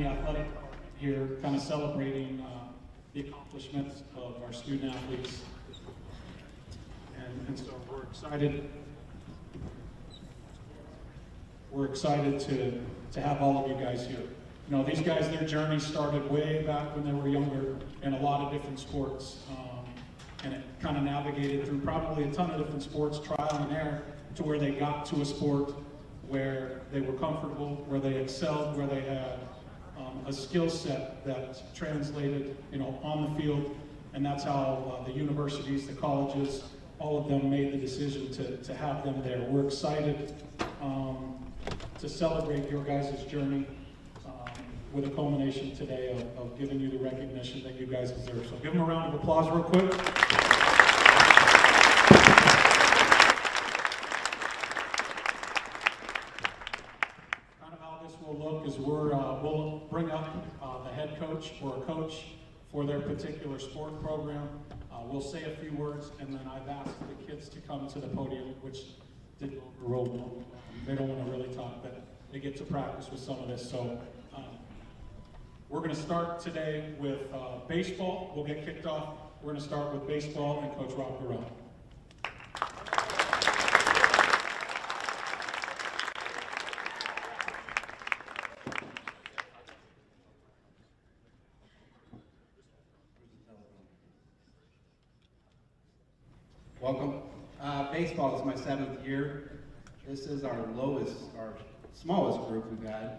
the athletic department here, kind of celebrating the accomplishments of our student athletes. And so we're excited. We're excited to have all of you guys here. You know, these guys, their journey started way back when they were younger in a lot of different sports. And it kind of navigated through probably a ton of different sports, trial and error, to where they got to a sport where they were comfortable, where they excelled, where they had a skill set that translated, you know, on the field. And that's how the universities, the colleges, all of them made the decision to have them there. We're excited to celebrate your guys' journey with a culmination today of giving you the recognition that you guys deserve. So give them a round of applause real quick. Kind of how this will look is we'll bring up the head coach or a coach for their particular sport program. We'll say a few words, and then I've asked the kids to come to the podium, which didn't overrule them. They don't want to really talk, but they get to practice with some of this. So we're going to start today with baseball. We'll get kicked off. We're going to start with baseball and Coach Rob Garrell. Welcome. Baseball is my 7th year. This is our smallest group we've had.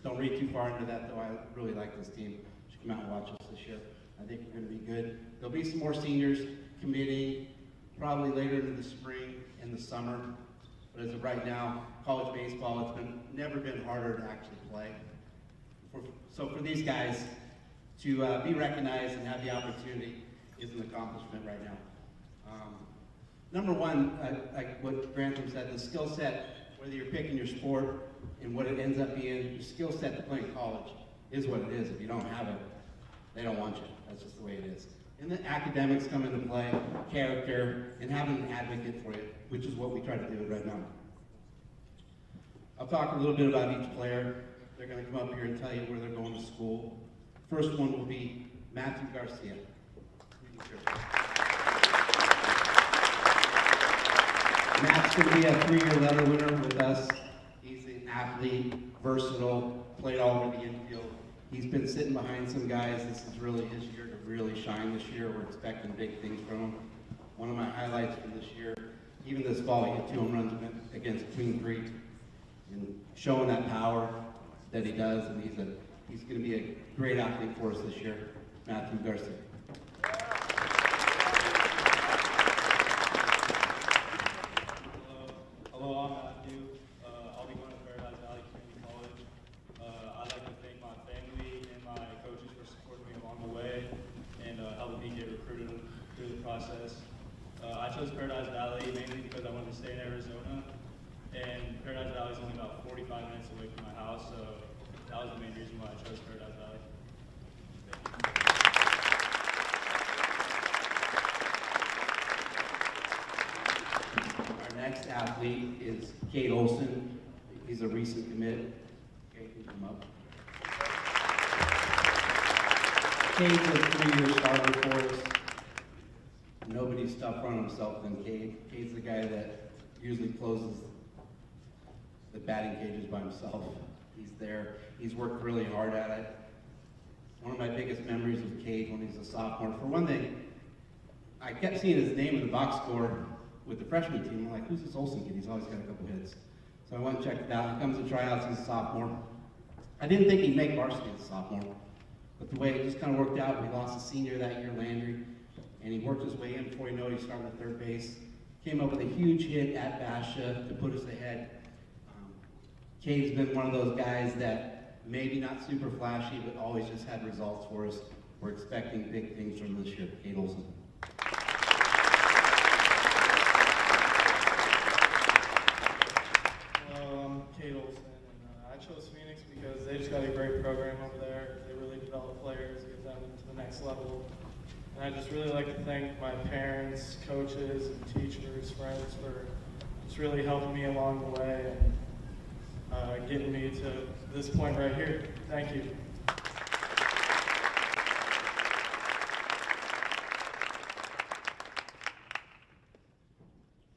Don't read too far into that, though. I really like this team. You should come out and watch us this year. I think we're going to be good. There'll be some more seniors committing probably later into the spring and the summer. But as of right now, college baseball, it's never been harder to actually play. So for these guys to be recognized and have the opportunity is an accomplishment right now. Number one, like what Grantham said, the skill set, whether you're picking your sport and what it ends up being, your skill set to play in college is what it is. If you don't have it, they don't want you. That's just the way it is. And the academics come into play, character, and having an advocate for you, which is what we try to do right now. I'll talk a little bit about each player. They're going to come up here and tell you where they're going to school. First one will be Matthew Garcia. Matt's going to be a 3-year letter winner with us. He's an athlete, versatile, played all over the infield. He's been sitting behind some guys. This is really his year to really shine this year. We're expecting big things from him. One of my highlights from this year, even this fall, he hit 2 home runs against Queen Creek, and showing that power that he does. And he's going to be a great athlete for us this year, Matthew Garcia. Hello, I'm Matthew. I'll be going to Paradise Valley Community College. I'd like to thank my family and my coaches for supporting me along the way and helping me get recruited through the process. I chose Paradise Valley mainly because I wanted to stay in Arizona, and Paradise Valley is only about 45 minutes away from my house, so that was the main reason why I chose Paradise Valley. Next athlete is Cade Olson. He's a recent commit. Cade can come up. Cade's a 3-year starter for us. Nobody's tougher on himself than Cade. Cade's the guy that usually closes the batting cages by himself. He's there. He's worked really hard at it. One of my biggest memories with Cade when he was a sophomore. For one thing, I kept seeing his name in the box score with the freshman team. I'm like, who's this Olsen kid? He's always got a couple hits. So I went and checked it out. He comes to tryouts as a sophomore. I didn't think he'd make varsity as a sophomore, but the way it just kind of worked out, we lost a senior that year, Landry, and he worked his way in. Before you know it, he started at third base. Came up with a huge hit at Basha to put us ahead. Cade's been one of those guys that maybe not super flashy, but always just had results for us. We're expecting big things from this year. Cade Olson. Cade Olson, and I chose Phoenix because they just got a great program over there. They really develop players, get them to the next level. And I just really like to thank my parents, coaches, and teachers, friends for just really helping me along the way. And getting me to this point right here. Thank you.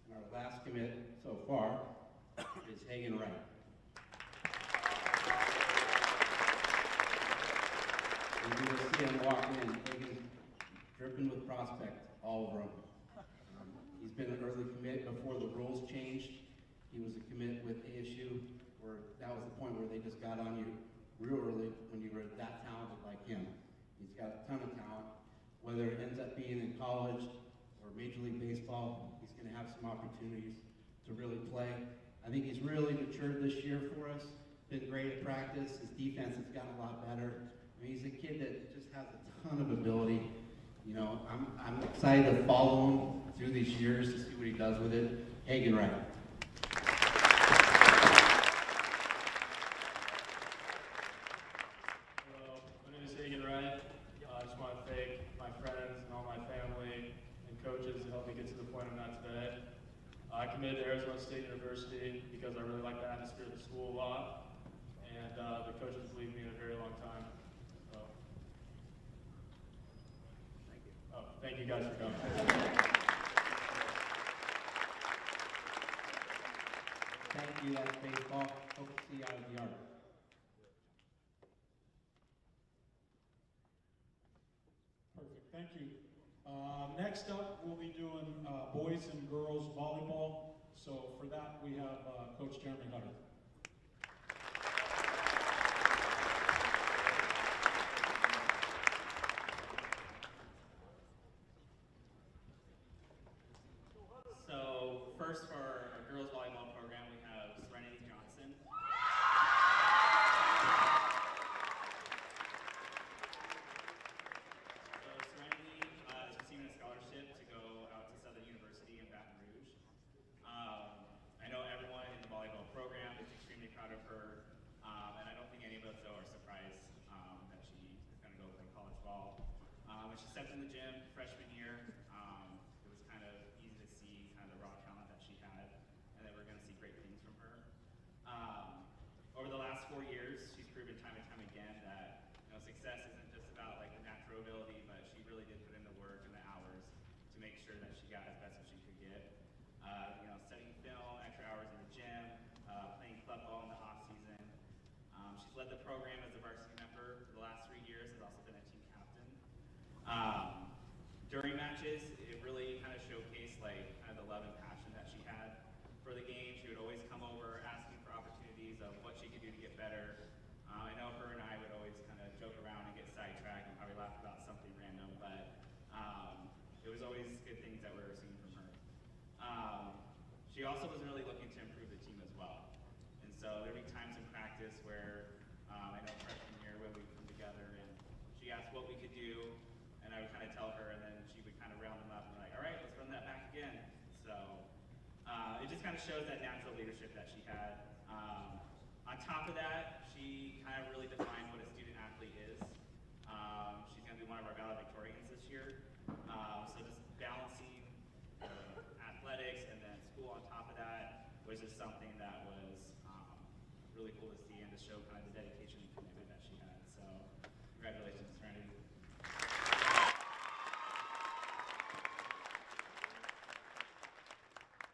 And our last commit so far is Hagen Wright. And you will see him walk in, Hagen's dripping with prospect all over him. He's been an early commit before the rules changed. He was a commit with ASU, where that was the point where they just got on you real early when you were that talented like him. He's got a ton of talent. Whether it ends up being in college or Major League Baseball, he's going to have some opportunities to really play. I think he's really matured this year for us. Been great at practice. His defense has gotten a lot better. I mean, he's a kid that just has a ton of ability. You know, I'm excited to follow him through these years to see what he does with it. Hagen Wright. Hello, my name is Hagen Wright. I just want to thank my friends and all my family and coaches who helped me get to the point I'm at today. I committed to Arizona State University because I really like the atmosphere of the school a lot, and the coaches believed me in a very long time. So, thank you guys for coming. Thank you, that's baseball. Hope to see you out of the yard. Perfect, thank you. Next up, we'll be doing boys and girls volleyball. So for that, we have Coach Jeremy Hutter. So first, for our girls volleyball program, we have Serenity Johnson. So Serenity is receiving a scholarship to go out to Southern University in Baton Rouge. I know everyone in the volleyball program is extremely proud of her, and I don't think any of us though are surprised that she is going to go play college ball. When she stepped in the gym freshman year, it was kind of easy to see kind of the raw talent that she had, and that we're going to see great things from her. Over the last 4 years, she's proven time and time again that success isn't just about like the natural ability, but she really did put in the work and the hours to make sure that she got as best as she could get. Studying film, extra hours in the gym, playing club ball in the off season. She's led the program as a varsity member for the last 3 years. Has also been a team captain. During matches, it really kind of showcased like kind of the love and passion that she had for the game. She would always come over asking for opportunities of what she could do to get better. I know her and I would always kind of joke around and get sidetracked and probably laugh about something random, but it was always good things that we were seeing from her. She also was really looking to improve the team as well. And so there'd be times in practice where I know freshman year when we come together and she asked what we could do, and I would kind of tell her, and then she would kind of round them up and be like, all right, let's run that back again. So it just kind of shows that natural leadership that she had. On top of that, she kind of really defined what a student athlete is. She's going to be one of our valedictorians this year. So just balancing athletics and then school on top of that was just something that was really cool to see and to show kind of the dedication and commitment that she had. So congratulations, Serenity.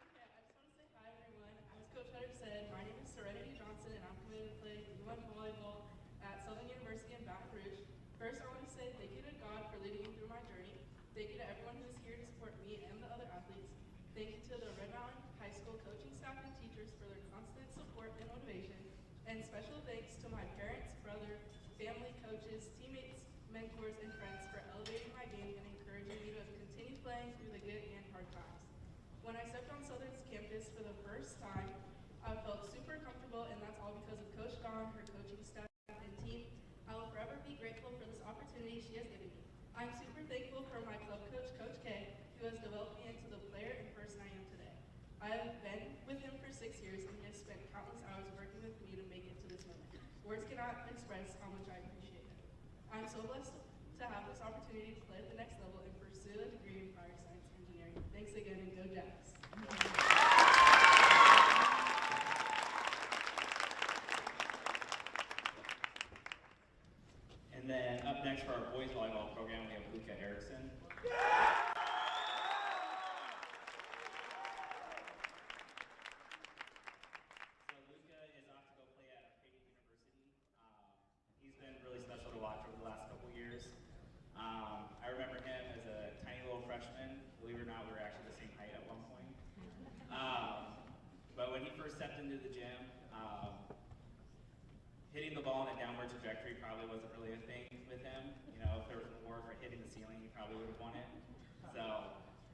Okay, I just want to say hi everyone. As Coach Hutter said, my name is Serenity Johnson and I'm committed to play D1 volleyball at Southern University in Baton Rouge. First, I want to say thank you to God for leading me through my journey. Thank you to everyone who is here to support me and the other athletes. Thank you to the Red Mountain High School coaching staff and teachers for their constant support and motivation. And special thanks to my parents, brother, family, coaches, teammates, mentors, and friends for elevating my game and encouraging me to continue playing through the good and hard times. When I stepped on Southern's campus for the first time, I felt super comfortable, and that's all because of Coach Dawn, her coaching staff, and team. I will forever be grateful for this opportunity she has given me. I'm super thankful for my club coach, Coach K, who has developed me into the player and person I am today. I have been with him for 6 years, and he has spent countless hours working with me to make it to this moment. Words cannot express how much I appreciate it. I'm so blessed to have this opportunity to play at the next level and pursue a degree in fire science engineering. Thanks again, and go Jacks. freshman. Believe it or not, we were actually the same height at one point. But when he first stepped into the gym, hitting the ball in a downward trajectory probably wasn't really a thing with him. You know, if there was an award for hitting the ceiling, he probably would have won it. So,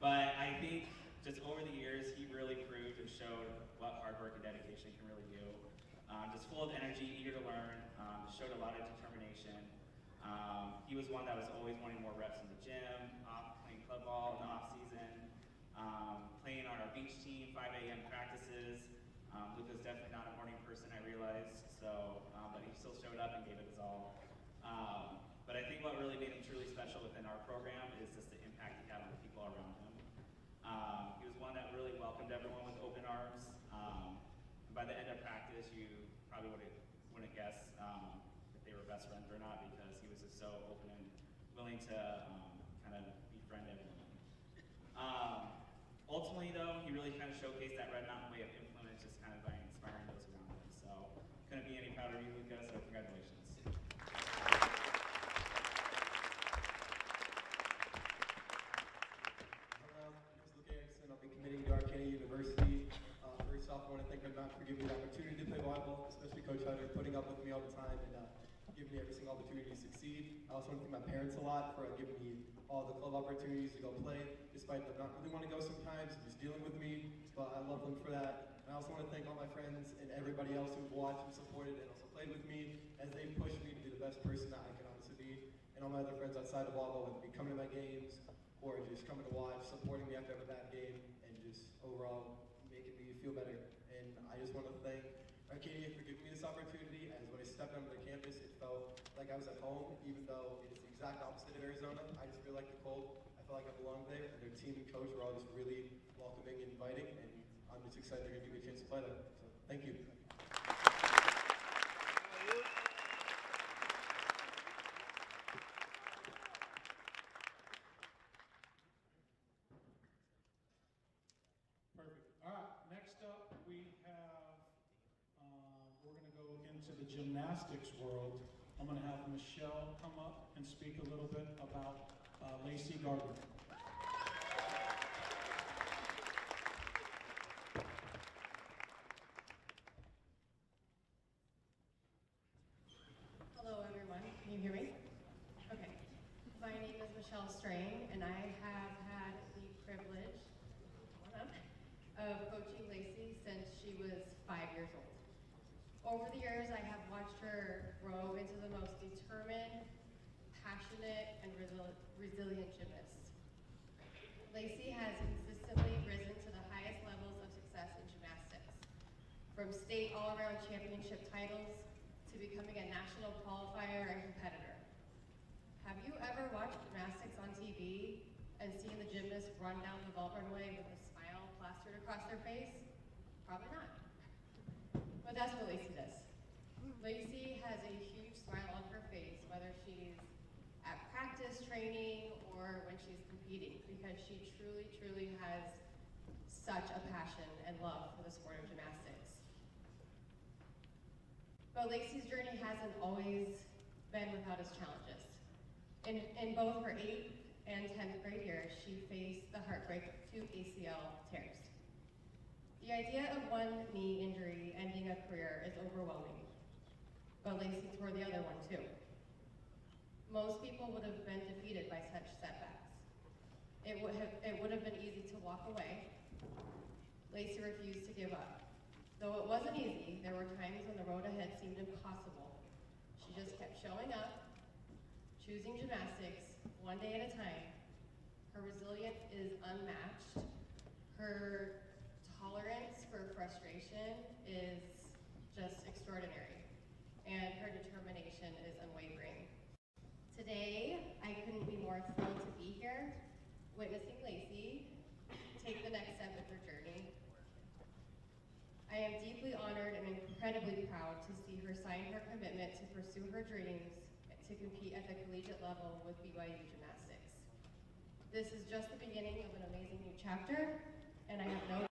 but I think just over the years, he really proved and showed what hard work and dedication can really do. Just full of energy, eager to learn, showed a lot of determination. He was one that was always wanting more reps in the gym, playing club ball in the off season, playing on our beach team, 5 a.m. practices. Luke was definitely not a morning person, I realized, so, but he still showed up and gave it his all. But I think what really made him truly special within our program is just the impact he had on the people around him. He was one that really welcomed everyone with open arms. And by the end of practice, you probably wouldn't guess if they were best friends or not, because he was just so open and willing to kind of befriend everyone. Ultimately, though, he really kind of showcased that Red Mountain way of influence, just kind of by inspiring those around him. So, couldn't be any prouder of you, Luca, so congratulations. Hello, my name is Luke Anderson. I'll be committing to Arcadia University. First off, I want to thank my mom for giving me the opportunity to play volleyball, especially Coach Hunter, putting up with me all the time and giving me every single opportunity to succeed. I also want to thank my parents a lot for giving me all the club opportunities to go play, despite them not really want to go sometimes, and just dealing with me, but I love them for that. And I also want to thank all my friends and everybody else who've watched and supported and also played with me as they pushed me to be the best person that I can honestly be. And all my other friends outside of volleyball, whether it be coming to my games or just coming to watch, supporting me after I have a bad game, and just overall making me feel better. And I just want to thank Arcadia for giving me this opportunity, as when I stepped onto their campus, it felt like I was at home, even though it is the exact opposite of Arizona. I just really like the cold. I felt like I belonged there, and their team and coach were all just really welcoming and inviting, and I'm just excited they're going to give me a chance to play there. So, thank you. Perfect. All right, next up we have, we're going to go into the gymnastics world. I'm going to have Michelle come up and speak a little bit about Lacey Gardner. Hello everyone, can you hear me? Okay. My name is Michelle Strain, and I have had the privilege of coaching Lacey since she was 5 years old. Over the years, I have watched her grow into the most determined, passionate, and resilient gymnast. Lacey has consistently risen to the highest levels of success in gymnastics, from state all-around championship titles to becoming a national qualifier and competitor. Have you ever watched gymnastics on TV and seen the gymnast run down the vault runway with a smile plastered across their face? Probably not. But that's what Lacey does. Lacey has a huge smile on her face, whether she's at practice training or when she's competing, because she truly, truly has such a passion and love for the sport of gymnastics. But Lacey's journey hasn't always been without its challenges. In both her 8th and 10th grade years, she faced the heartbreak of 2 ACL tears. The idea of one knee injury ending a career is overwhelming, but Lacey tore the other one too. Most people would have been defeated by such setbacks. It would have been easy to walk away. Lacey refused to give up. Though it wasn't easy, there were times when the road ahead seemed impossible. She just kept showing up, choosing gymnastics one day at a time. Her resilience is unmatched. Her tolerance for frustration is just extraordinary, and her determination is unwavering. Today, I couldn't be more thrilled to be here, witnessing Lacey take the next step of her journey. I am deeply honored and incredibly proud to see her sign her commitment to pursue her dreams to compete at the collegiate level with BYU Gymnastics. This is just the beginning of an amazing new chapter, and I have no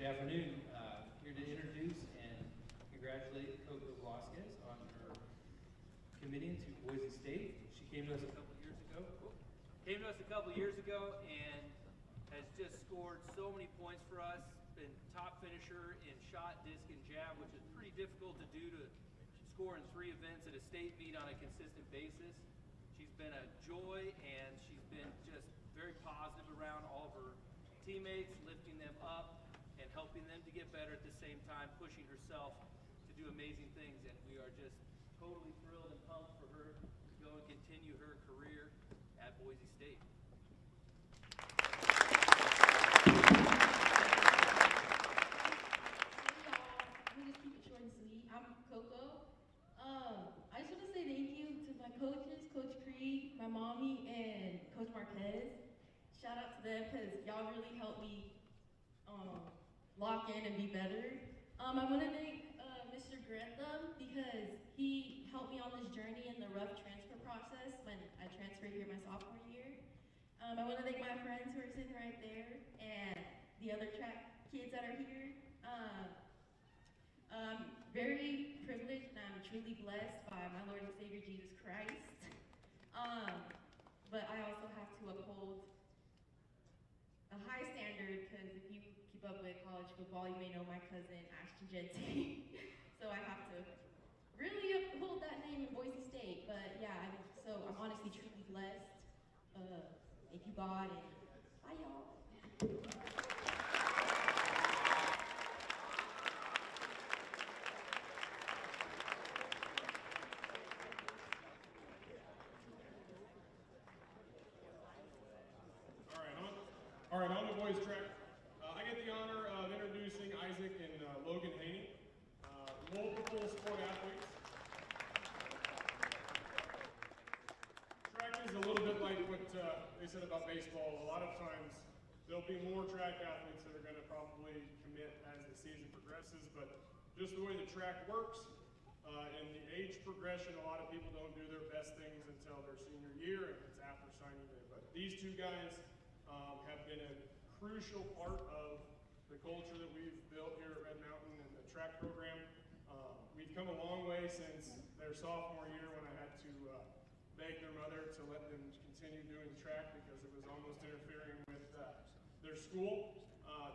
Good afternoon. Here to introduce and congratulate Coco Velasquez on her committing to Boise State. She came to us a couple years ago and has just scored so many points for us. Been top finisher in shot, disc, and jab, which is pretty difficult to do, to score in 3 events at a state meet on a consistent basis. She's been a joy, and she's been just very positive around all of her teammates, lifting them up and helping them to get better at the same time, pushing herself to do amazing things. And we are just totally thrilled and pumped for her to go and continue her career at Boise State. I'm gonna keep it short and sweet. I'm Coco. I just want to say thank you to my coaches, Coach Creed, my mommy, and Coach Marquez. Shout out to them because y'all really helped me lock in and be better. I want to thank Mr. Grantham because he helped me on this journey in the rough transfer process when I transferred here my sophomore year. I want to thank my friends who are sitting right there and the other track kids that are here. Very privileged and I'm truly blessed by my Lord and Savior Jesus Christ. But I also have to uphold a high standard because if you keep up with college football, you may know my cousin Ashton Genty. So I have to really uphold that name in Boise State. But yeah, I'm honestly truly blessed. Thank you, God, and bye, y'all. All right, on the boys track. I get the honor of introducing Isaac and Logan Haney, multiple sport athletes. Track is a little bit like what they said about baseball. A lot of times there'll be more track athletes that are going to probably commit as the season progresses, but just the way the track works and the age progression, a lot of people don't do their best things until their senior year and it's after signing day. But these two guys have been a crucial part of the culture that we've built here at Red Mountain and the track program. We've come a long way since their sophomore year when I had to beg their mother to let them continue doing track because it was almost interfering with their school.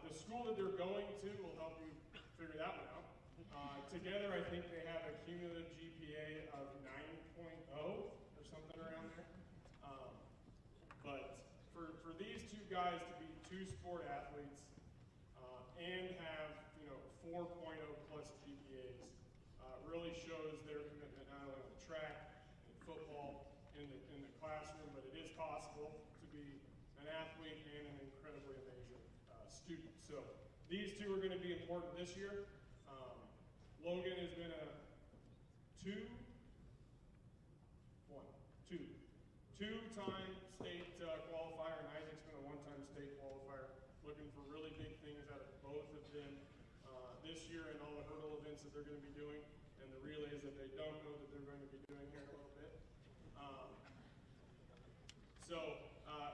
The school that they're going to will help you figure that one out. Together, I think they have a cumulative GPA of 9.0 or something around there. But for these two guys to be 2 sport athletes and have 4.0 plus GPAs really shows their commitment not only on the track and football in the classroom, but it is possible to be an athlete and an incredibly amazing student. So these two are going to be important this year. Logan has been a two-time state qualifier, and Isaac's been a one-time state qualifier. Looking for really big things out of both of them this year and all the hurdle events that they're going to be doing and the relays that they don't know that they're going to be doing here in a little bit.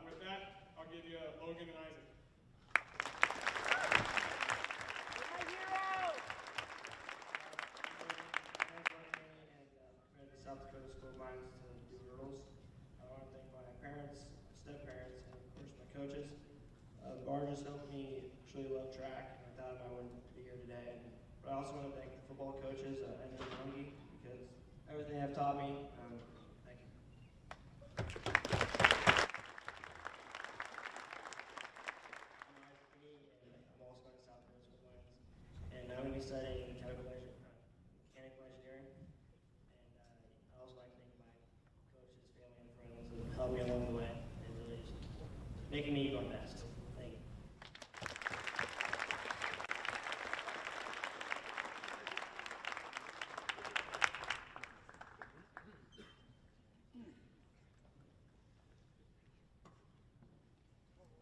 With that, I'll give you Logan and Isaac. South Dakota School of Mines to do hurdles. I want to thank my parents, my step-parents, and of course my coaches. The bar just helped me truly love track, and without them I wouldn't be here today. But I also want to thank the football coaches and the Lungi because everything they've taught me. Thank you. I'm also in South Dakota School of Mines, and I'm going to be studying mechanical engineering. I also like to thank my coaches, family, and friends who helped me along the way and really just making me my best. Thank you.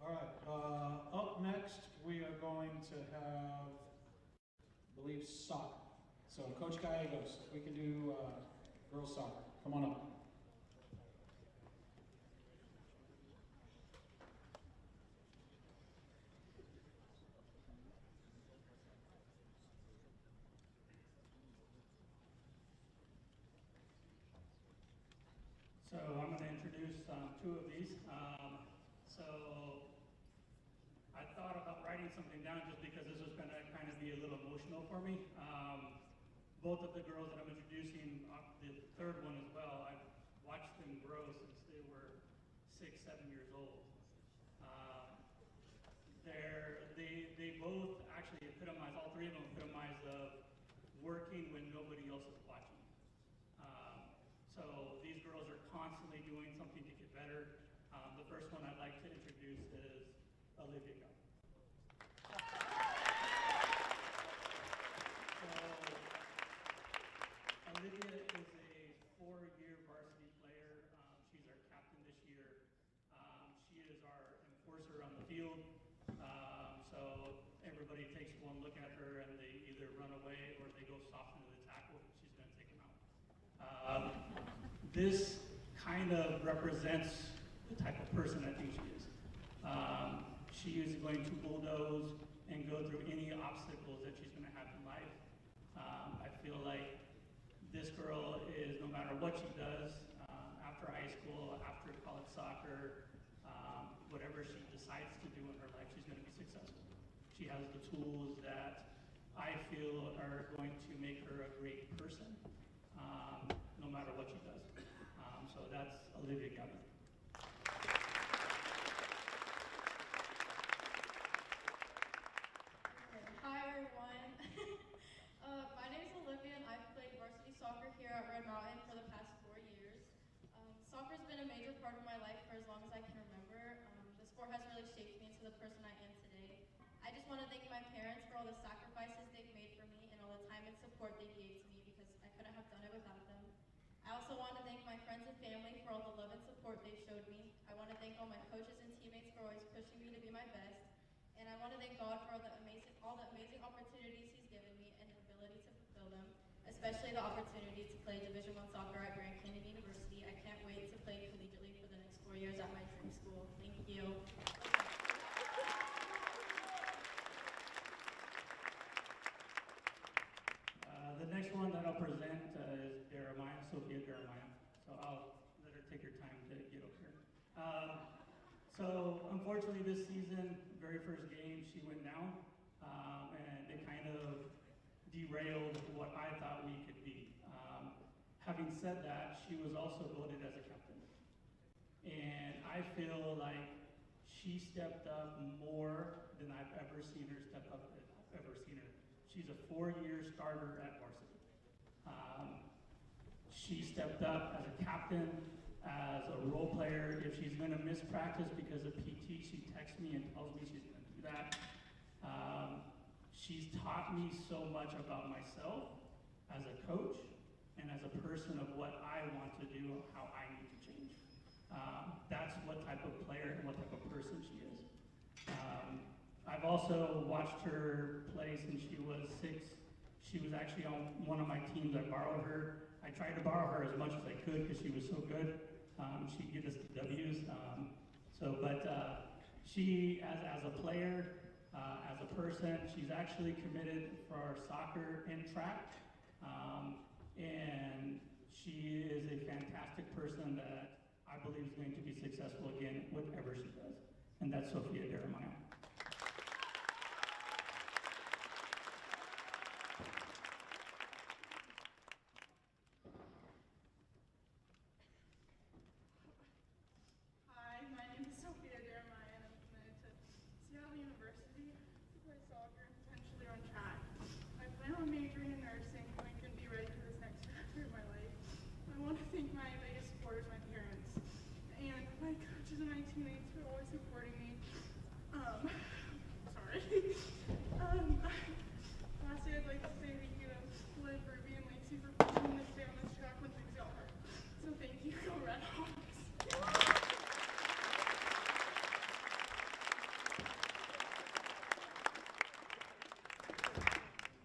All right, up next we are going to have, I believe, soccer. So Coach Gallegos, we can do girls soccer. Come on up. So I'm going to introduce two of these. So I thought about writing something down just because this was going to kind of be a little emotional for me. Both of the girls that I'm introducing, the third one as well, I've watched them grow since they were 6, 7 years old. They both actually epitomize, all three of them epitomize of working when nobody else is watching. So these girls are constantly doing something to get better. The first one I'd like to introduce is Olivia. So Olivia is a 4-year varsity player. She's our captain this year. She is our enforcer on the field. So everybody takes one look at her and they either run away or they go soft into the tackle. She's going to take them out. This kind of represents the type of person I think she is. She is going to bulldoze and go through any obstacles that she's going to have in life. I feel like this girl is, no matter what she does, after high school, after college soccer, whatever she decides to do in her life, she's going to be successful. She has the tools that I feel are going to make her a great person, no matter what she does. So that's Olivia Gavin. Hi everyone. My name is Olivia and I've played varsity soccer here at Red Mountain for the past 4 years. Soccer's been a major part of my life for as long as I can remember. The sport has really shaped me into the person I am today. I just want to thank my parents for all the sacrifices they've made for me and all the time and support they gave to me because I couldn't have done it without them. I also want to thank my friends and family for all the love and support they showed me. I want to thank all my coaches and teammates for always pushing me to be my best. And I want to thank God for all the amazing opportunities He's given me and the ability to fulfill them, especially the opportunity to play Division I soccer at Grand Canyon University. I can't wait to play collegiately for the next 4 years at my dream school. Thank you. The next one that I'll present is Sophia Jeremiah. So I'll let her take her time to get over here. So unfortunately this season, very first game, she went down, and it kind of derailed what I thought we could be. Having said that, she was also voted as a captain. And I feel like she stepped up more than I've ever seen her step up, She's a 4-year starter at varsity. She stepped up as a captain, as a role player. If she's going to miss practice because of PT, she texts me and tells me she's going to do that. She's taught me so much about myself as a coach and as a person of what I want to do, how I need to change. That's what type of player and what type of person she is. I've also watched her play since she was 6. She was actually on one of my teams. I borrowed her. I tried to borrow her as much as I could because she was so good. She'd get us the W's. She, as a player, as a person, she's actually committed for our soccer and track. And she is a fantastic person that I believe is going to be successful again, whatever she does. And that's Sophia Jeremiah. Hi, my name is Sophia Jeremiah and I'm committed to Seattle University to play soccer and potentially run track. I plan on majoring in nursing so I can be ready for this next chapter of my life. I want to thank my biggest supporters, my parents, and my coaches and my teammates for always supporting me. Lastly, I'd like to say thank you to Liv, Ruby, and Lacey for pushing me to stay on this track when things got hard. So thank you, go Red Hawks.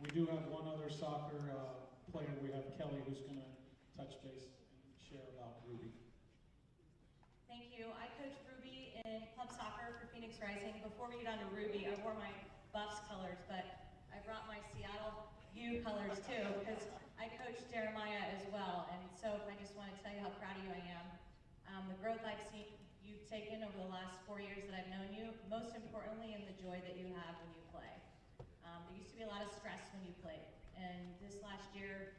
We do have one other soccer player. We have Kelly who's going to touch base and share about Ruby. Thank you. I coached Ruby in club soccer for Phoenix Rising. Before we get on to Ruby, I wore my Buffs colors, but I brought my Seattle U colors too, because I coached Jeremiah as well. And so I just want to tell you how proud of you I am. the growth I've seen you've taken over the last 4 years that I've known you, most importantly in the joy that you have when you play. There used to be a lot of stress when you played, and this last year,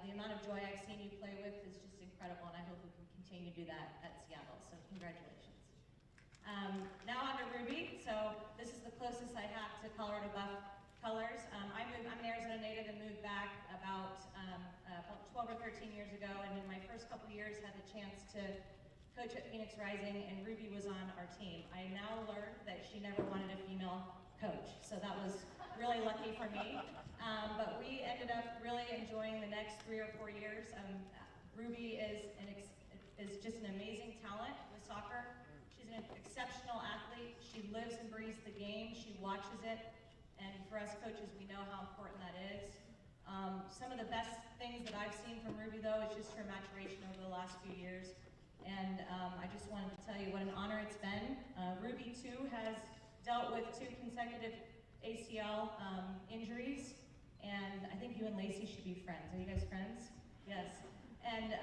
the amount of joy I've seen you play with is just incredible, and I hope we can continue to do that at Seattle, so congratulations. Now on to Ruby. So this is the closest I have to Colorado Buff colors. I'm an Arizona native and moved back about 12 or 13 years ago, and in my first couple years had the chance to coach at Phoenix Rising, and Ruby was on our team. I now learned that she never wanted a female coach, so that was really lucky for me. But we ended up really enjoying the next 3 or 4 years. Ruby is just an amazing talent with soccer. She's an exceptional athlete. She lives and breathes the game. She watches it. And for us coaches, we know how important that is. Some of the best things that I've seen from Ruby, though, is just her maturation over the last few years. And I just wanted to tell you what an honor it's been. Ruby, too, has dealt with 2 consecutive ACL injuries. And I think you and Lacey should be friends. Are you guys friends? Yes. And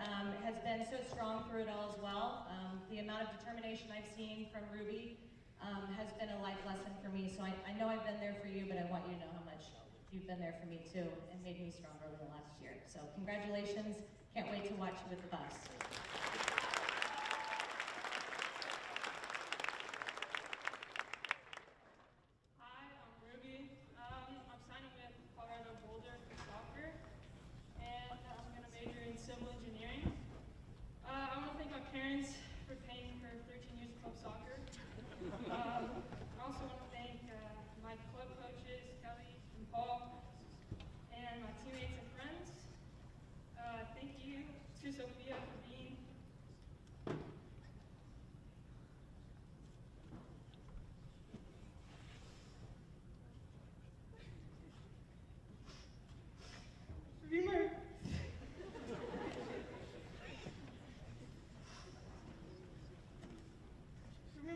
has been so strong through it all as well. The amount of determination I've seen from Ruby has been a life lesson for me. So I know I've been there for you, but I want you to know how much you've been there for me too, and made me stronger over the last year. So congratulations. Can't wait to watch you with the Buffs. Hi, I'm Ruby. I'm signing with Colorado Boulder for soccer, and I'm going to major in civil engineering. I want to thank my parents for paying for 13 years of club soccer. I also want to thank my club coaches, Kelly and Paul, and my teammates and friends. Thank you to Sophia for being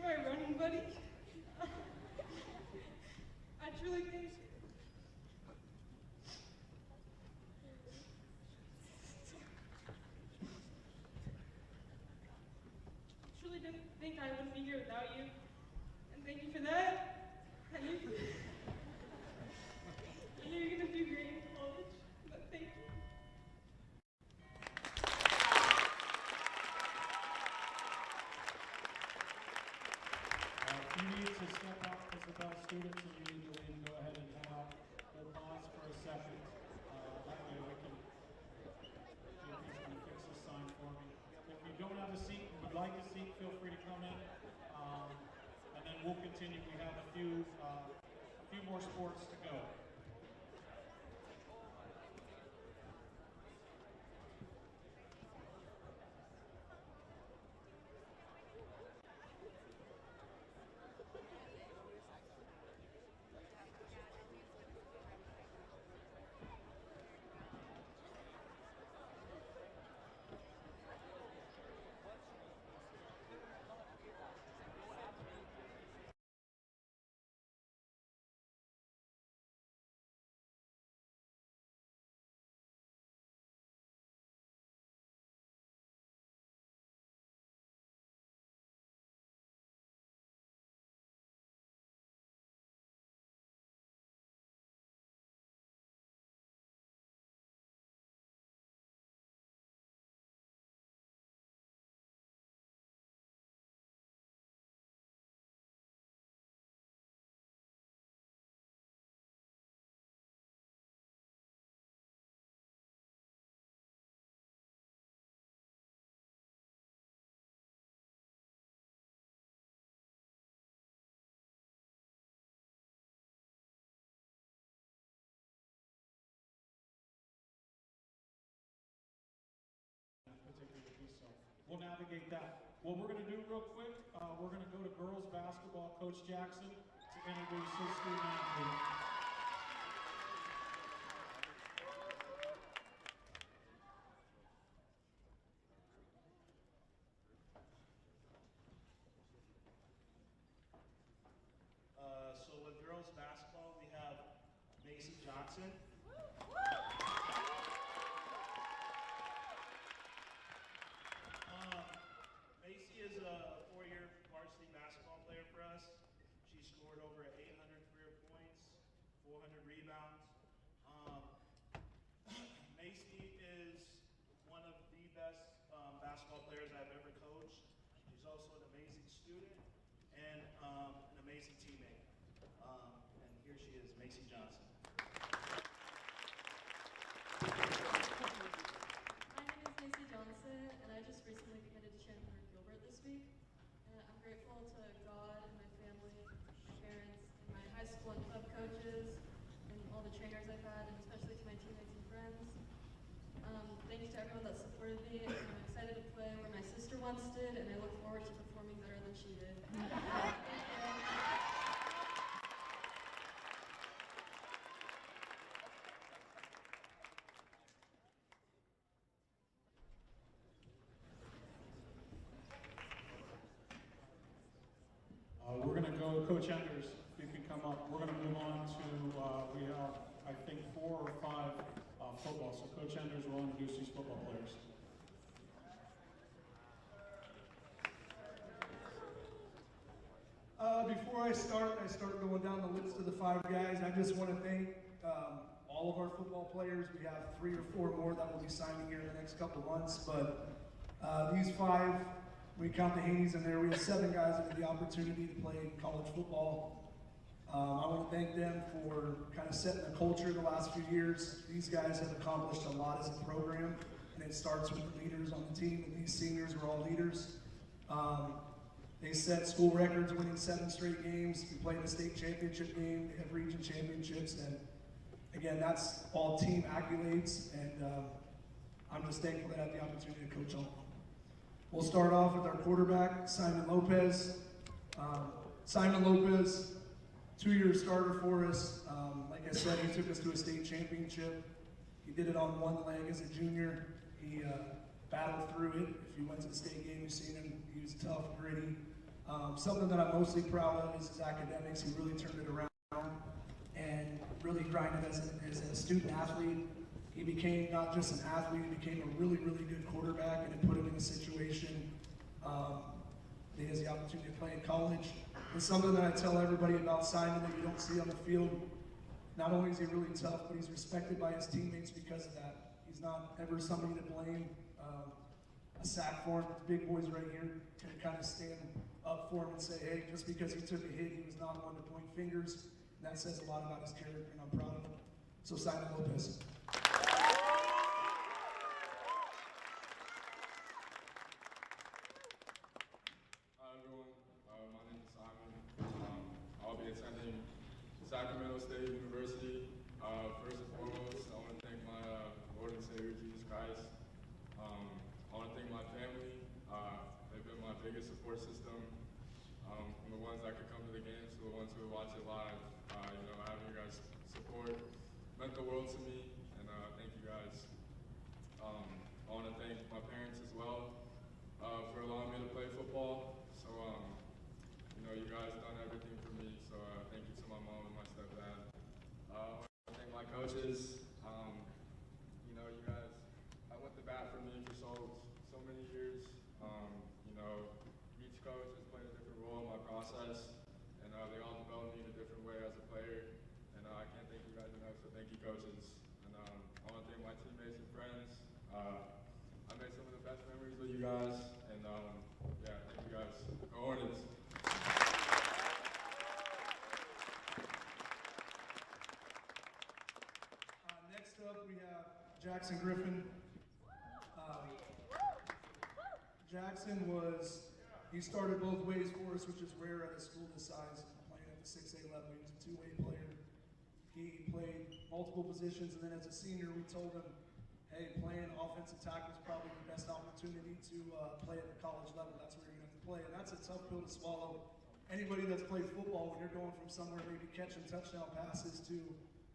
my running buddy. I truly think didn't think I wouldn't be here without you. And thank you for that. I knew you're gonna do great in college, but thank you. If you need to step up as the best students and you need to leave, go ahead and head out. We'll pause for a second. That way we can see if he's going to fix this sign for me. If you don't have a seat and would like a seat, feel free to come in. And then we'll continue. We have a few more sports to go. Particular piece, so we'll navigate that. What we're going to do real quick, we're going to go to girls basketball. Coach Jackson to introduce his student athlete. So with girls basketball, we have Macy Johnson. Macy Johnson. My name is Macy Johnson, and I just recently committed to Chandler Gilbert this week. And I'm grateful to God and my family, my parents, and my high school and club coaches, and all the trainers I've had, and especially to my teammates and friends. Thanks to everyone that supported me, and I'm excited to play where my sister once did, and I look forward to performing better than she did. Thank you. We're going to go, Coach Enders, if you can come up. We're going to move on to, we have, I think, 4 or 5 football. So Coach Enders will introduce these football players. Before I start going down the list of the 5 guys, I just want to thank all of our football players. We have 3 or 4 more that will be signing here in the next couple of months, but these 5, we count the Haney's in there. We have 7 guys that had the opportunity to play college football. I want to thank them for kind of setting the culture the last few years. These guys have accomplished a lot as a program, and it starts with the leaders on the team, and these seniors are all leaders. They set school records, winning 7 straight games. We played the state championship game. They have region championships, and again, that's all team accolades, and I'm just thankful that I have the opportunity to coach all of them. We'll start off with our quarterback, Simon Lopez. Simon Lopez, 2-year starter for us. Like I said, he took us to a state championship. He did it on one leg as a junior. He battled through it. If you went to the state game, you've seen him. He was tough, gritty. Something that I'm mostly proud of is his academics. He really turned it around and really grinded as a student athlete. He became not just an athlete, he became a really, really good quarterback, and it put him in a situation that he has the opportunity to play in college. And something that I tell everybody about Simon that you don't see on the field, not only is he really tough, but he's respected by his teammates because of that. He's not ever somebody to blame. A sack for him, big boys right here can kind of stand up for him and say, hey, just because he took a hit, he was not one to point fingers. And that says a lot about his character, and I'm proud of him. So Simon Lopez. Hi everyone, my name is Simon. I'll be attending Sacramento State University. First and foremost, I want to thank my Lord and Savior Jesus Christ. I want to thank my family. They've been my biggest support system. From the ones that could come to the games to the ones who would watch it live. Having you guys support meant the world to me, and thank you guys. I want to thank my parents as well for allowing me to play football. So, you guys done everything for me, so thank you to my mom and my stepdad. I want to thank my coaches. You guys, I went to bat for me for so many years. Each coach has played a different role in my process, and they all developed me in a different way as a player. And I can't thank you guys enough, so thank you, coaches. And I want to thank my teammates and friends. I made some of the best memories with you guys, and yeah, thank you guys. Go Hornets. Next up, we have Jackson Griffin. Jackson he started both ways for us, which is rare at a school this size, playing at the 6A level. He was a 2-way player. He played multiple positions, and then as a senior, we told him, hey, playing offensive tackle is probably the best opportunity to play at the college level. That's where you're going to have to play, and that's a tough pill to swallow. Anybody that's played football, when you're going from somewhere maybe catching touchdown passes to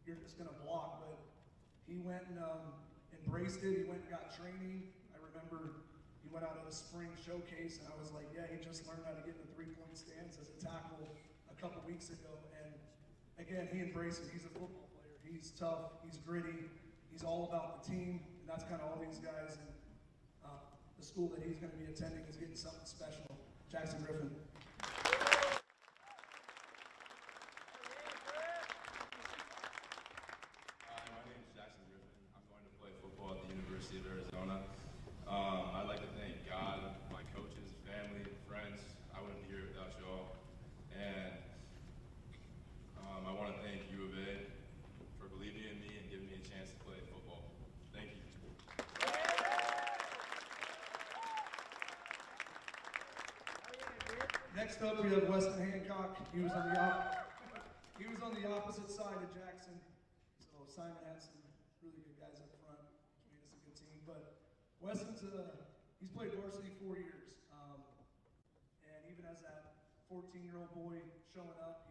you're just going to block, but he went and embraced it. He went and got training. I remember he went out at a spring showcase, and I was like, yeah, he just learned how to get in the 3-point stance as a tackle a couple weeks ago. And again, he embraced it. He's a football player. He's tough. He's gritty. He's all about the team, and that's kind of all these guys. And the school that he's going to be attending is getting something special. Jackson Griffin. My name is Jackson Griffin. I'm going to play football at the University of Arizona. I'd like to thank God, my coaches, family, friends. I wouldn't be here without y'all. And I want to thank U of A Next up, we have Weston Hancock. He was on the opposite side of Jackson. So Simon had some really good guys up front, made us a good team. But Weston's he's played varsity 4 years, and even as that 14-year-old boy showing up,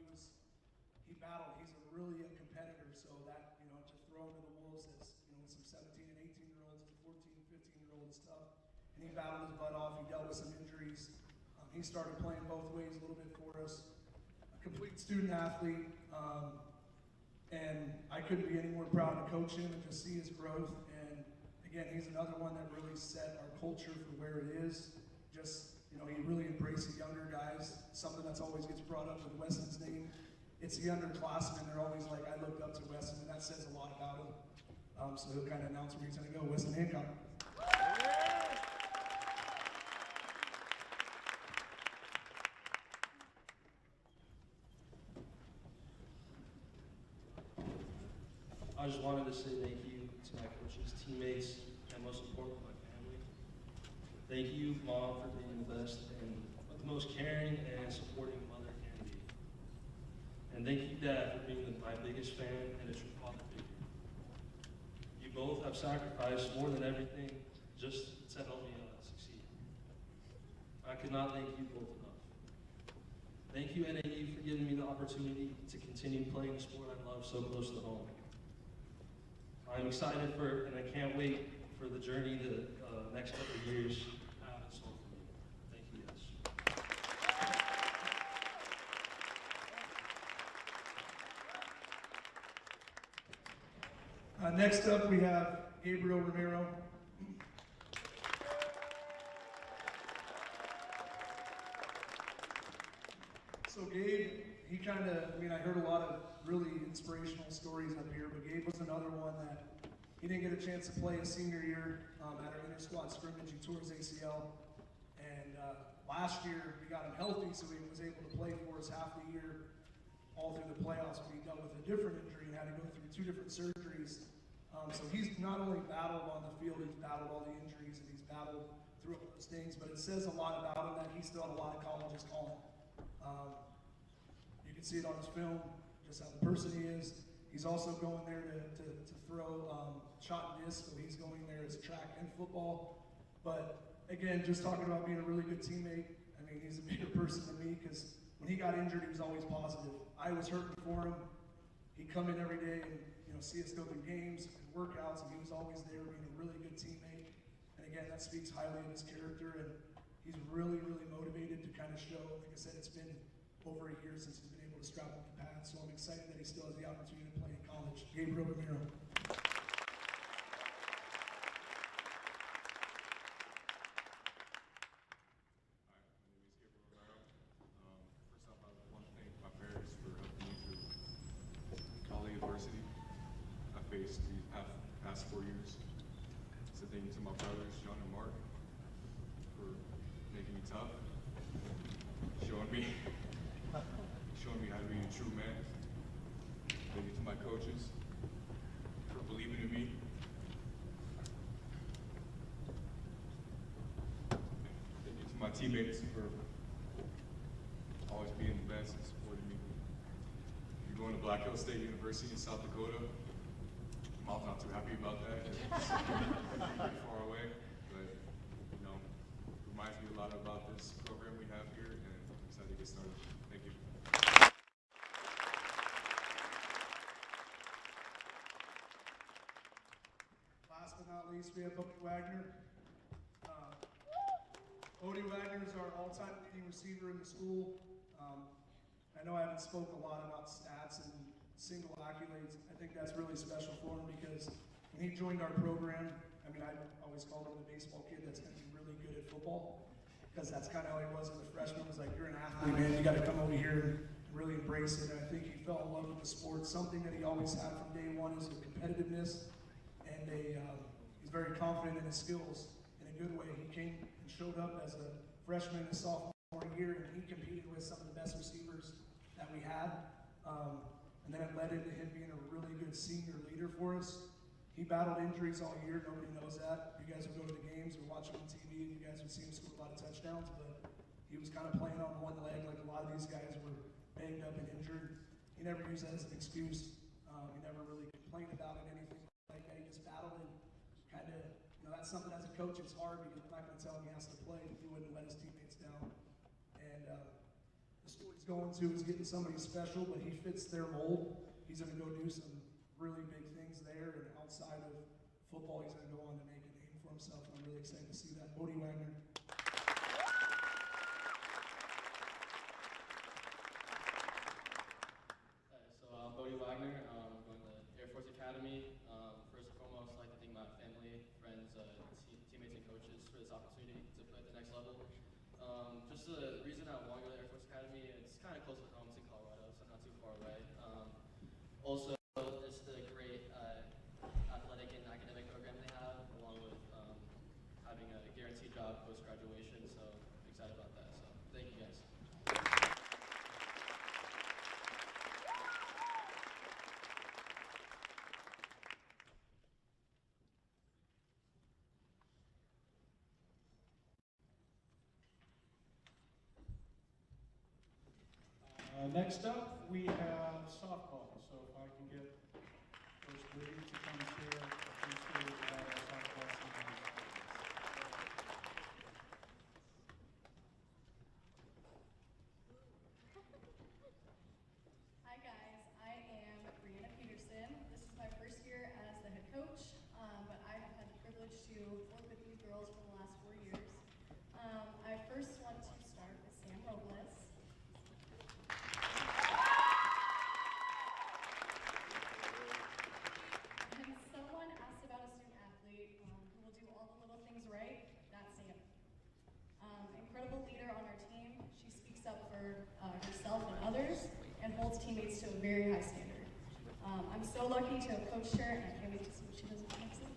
he battled. He's really a competitor. So that to throw him to the wolves as with some 17 and 18-year-olds, as a 14, 15-year-old is tough. And he battled his butt off. He dealt with some injuries. He started playing both ways a little bit for us. A complete student athlete, and I couldn't be any more proud to coach him and just see his growth. And again, he's another one that really set our culture for where it is. Just he really embraced the younger guys. Something that's always gets brought up with Weston's name. It's the underclassmen. They're always like, I looked up to Weston, and that says a lot about him. So he'll kind of announce where he's going to go. Weston Hancock. I just wanted to say thank you to my coaches, teammates, and most importantly, my family. Thank you, Mom, for being the best and the most caring and supporting mother can be. And thank you, Dad, for being my biggest fan and a true father figure. You both have sacrificed more than everything just to help me succeed. I could not thank you both enough. Thank you, NAU, for giving me the opportunity to continue playing the sport I love so close to home. I'm excited and I can't wait for the journey the next couple of years have in store for me. Thank you, guys. Next up, we have Gabriel Romero. So Gabe, I heard a lot of really inspirational stories up here, but Gabe was another one that he didn't get a chance to play his senior year at our inter-squad scrimmage. He tore his ACL, and last year we got him healthy, so he was able to play for us half the year, all through the playoffs, but he dealt with a different injury and had to go through 2 different surgeries. So he's not only battled on the field, he's battled all the injuries, and he's battled through all those things, but it says a lot about him that he still had a lot of colleges calling. You can see it on his film, just how the person he is. He's also going there to throw shot and disc, so he's going there as track and football. But again, just talking about being a really good teammate, he's a bigger person than me because when he got injured, he was always positive. I was hurting for him. He'd come in every day and see us go through games and workouts, and he was always there being a really good teammate. And again, that speaks highly of his character, and he's really, really motivated to kind of show. Like I said, it's been over a year since he's been able to strap up the pads, so I'm excited that he still has the opportunity to play in college. Gabriel Romero. I faced these past 4 years. So thank you to my brothers, John and Mark, for making me tough, showing me how to be a true man. Thank you to my coaches for believing in me. Thank you to my teammates for always being the best and supporting me. You're going to Black Hills State University in South Dakota. Mom's not too happy about that. It's pretty far away, but reminds me a lot about this program we have here, and I'm excited to get started. Thank you. Last but not least, we have Odie Wagner. Odie Wagner is our all-time leading receiver in the school. I know I haven't spoke a lot about stats and single accolades. I think that's really special for him because when he joined our program, I always called him the baseball kid that's going to be really good at football because that's kind of how he was as a freshman. Was like, you're an athlete, man. You got to come over here and really embrace it. And I think he fell in love with the sport. Something that he always had from day one is the competitiveness, and he's very confident in his skills in a good way. He came and showed up as a freshman and sophomore year, and he competed with some of the best receivers that we had. And then it led into him being a really good senior leader for us. He battled injuries all year. Nobody knows that. You guys would go to the games or watch him on TV, and you guys would see him score a lot of touchdowns. But he was kind of playing on one leg like a lot of these guys were banged up and injured. He never used that as an excuse. He never really complained about it, anything like that. He just battled and kind of, that's something as a coach, it's hard because I'm not going to tell him he has to play, but he wouldn't let his teammates down. And the school he's going to is getting somebody special, but he fits their mold. He's going to go do some really big things there, and outside of football, he's going to go on to make a name for himself. And I'm really excited to see that. Bodie Wagner. So I'm Bodie Wagner. I'm going to Air Force Academy. First and foremost, I'd like to thank my family, friends, teammates, and coaches for this opportunity to play at the next level. Just the reason I want to go to Air Force Academy, it's kind of close to home. It's in Colorado, so not too far away. Also, just the great athletic and academic program they have, along with having a guaranteed job post-graduation, so I'm excited about that. So thank you guys. Next up, we have softball. So if I can get Coach Brady to come share a few stories about our softball season. Hi guys, I am Brianna Peterson. This is my first year as the head coach, but I have had the privilege to work with these girls for the last 4 years. I first want to start with Sam Robles. And someone asked about a student athlete who will do all the little things right. That's Sam. Incredible leader on our team. She speaks up for herself and others and holds teammates to a very high standard. I'm so lucky to have coached her, and I can't wait to see what she does with the next season.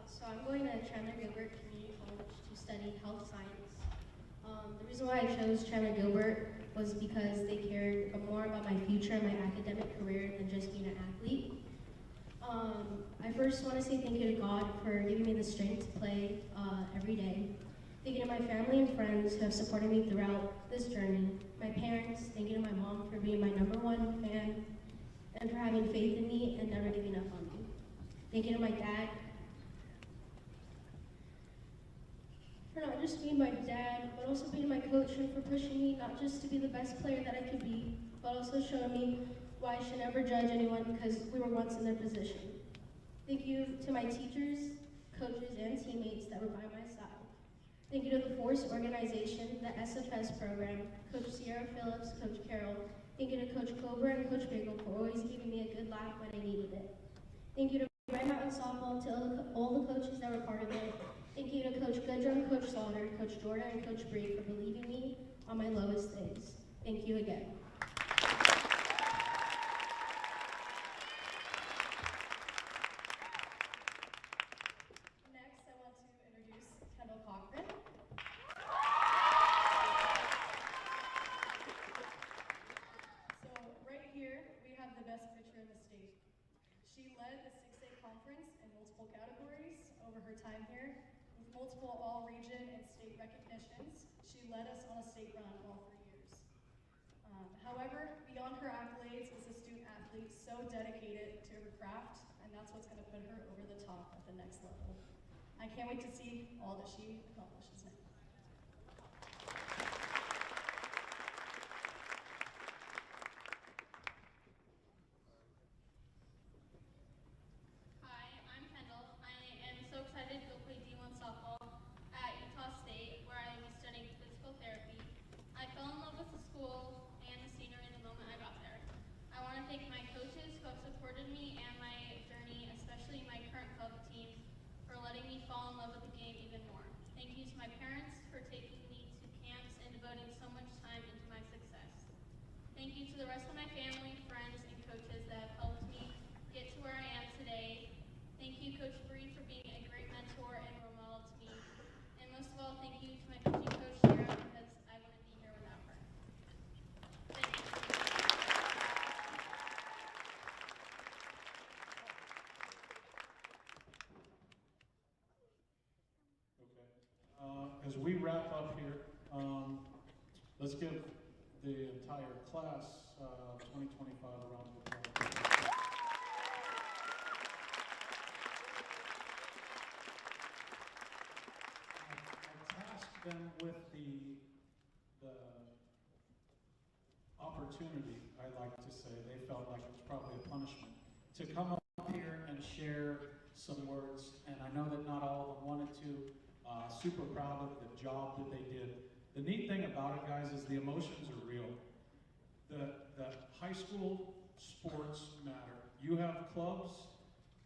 So I'm going to Chandler Gilbert Community College to study health science. The reason why I chose Chandler Gilbert was because they cared more about my future and my academic career than just being an athlete. I first want to say thank you to God for giving me the strength to play every day. Thank you to my family and friends who have supported me throughout this journey. My parents, thank you to my mom for being my #1 fan and for having faith in me and never giving up on me. Thank you to my dad for not just being my dad, but also being my coach and for pushing me not just to be the best player that I could be, but also showing me why I should never judge anyone because we were once in their position. Thank you to my teachers, coaches, and teammates that were by my side. Thank you to the Force organization, the SFS program, Coach Sierra Phillips, Coach Carroll. Thank you to Coach Cobra and Coach Bagel for always giving me a good laugh when I needed it. Thank you to Red Mountain Softball, to all the coaches that were part of it. Thank you to Coach Goodrum, Coach Slaughter, Coach Jordan, and Coach Bree for believing me on my lowest days. Thank you again. Next, I want to introduce Kendall Cochran. So right here, we have the best pitcher in the state. She led the 6A conference in multiple categories over her time here, with multiple all-region and state recognitions. She led us on a state run all 3 years. However, beyond her accolades is a student athlete so dedicated to her craft, and that's what's going to put her over the top at the next level. I can't wait to see all that she accomplishes now. Hi, I'm Kendall. I am so excited to go play D1 softball at Utah State, where I will be studying physical therapy. I fell in love with the school and the scenery the moment I got there. I want to thank my coaches who have supported me and my journey, especially my current club team, for letting me fall in love with the game even more. Thank you to my parents for taking me to camps and devoting so much time into my success. Thank you to the rest of my family, friends, and coaches that have helped me get to where I am today. Thank you, Coach Bree, for being a great mentor and role model to me. And most of all, thank you to my pitching coach, Sarah, because I wouldn't be here without her. Thank you. we wrap up here, let's give the entire class 2025 a round of applause. I tasked them with the opportunity, I like to say, they felt like it was probably a punishment, to come up here and share some words, and I know that not all of them wanted to. Super proud of the job that they did. The neat thing about it, guys, is the emotions are real. The high school sports matter. You have clubs,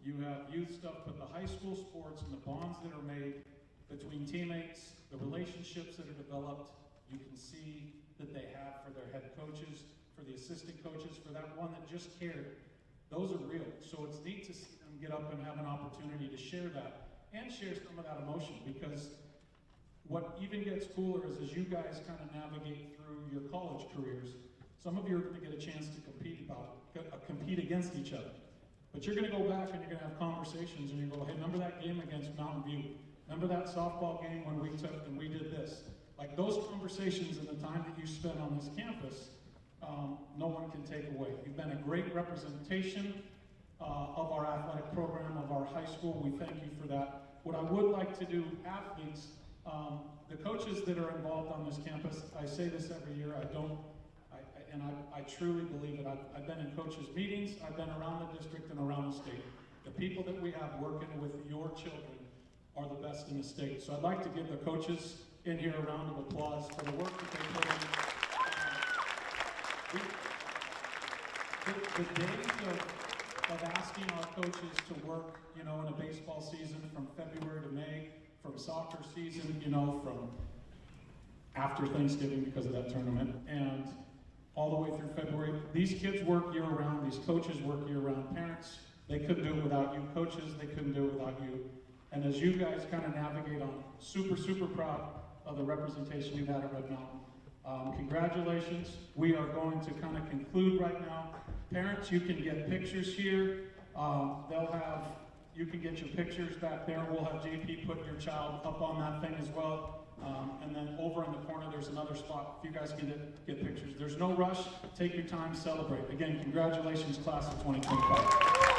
you have youth stuff, but the high school sports and the bonds that are made between teammates, the relationships that are developed, you can see that they have for their head coaches, for the assistant coaches, for that one that just cared. Those are real. So it's neat to see them get up and have an opportunity to share that and share some of that emotion, because what even gets cooler is as you guys kind of navigate through your college careers, some of you are going to get a chance to compete against each other. But you're going to go back and you're going to have conversations and you go, hey, remember that game against Mountain View? Remember that softball game when we took and we did this? Like those conversations and the time that you spent on this campus, no one can take away. You've been a great representation of our athletic program, of our high school. We thank you for that. What I would like to do, athletes, the coaches that are involved on this campus, I say this every year, I truly believe it. I've been in coaches' meetings, I've been around the district and around the state. The people that we have working with your children are the best in the state. So I'd like to give the coaches in here a round of applause for the work that they put in. The days of asking our coaches to work, you know, in a baseball season from February to May, from soccer season, you know, from after Thanksgiving because of that tournament, and all the way through February. These kids work year-round, these coaches work year-round. Parents, they couldn't do it without you. Coaches, they couldn't do it without you. And as you guys kind of navigate on, super, super proud of the representation you've had at Red Mountain. Congratulations. We are going to kind of conclude right now. Parents, you can get pictures here. You can get your pictures back there. We'll have JP put your child up on that thing as well. And then over in the corner, there's another spot. If you guys can get pictures. There's no rush. Take your time, celebrate. Again, congratulations, class of 2025.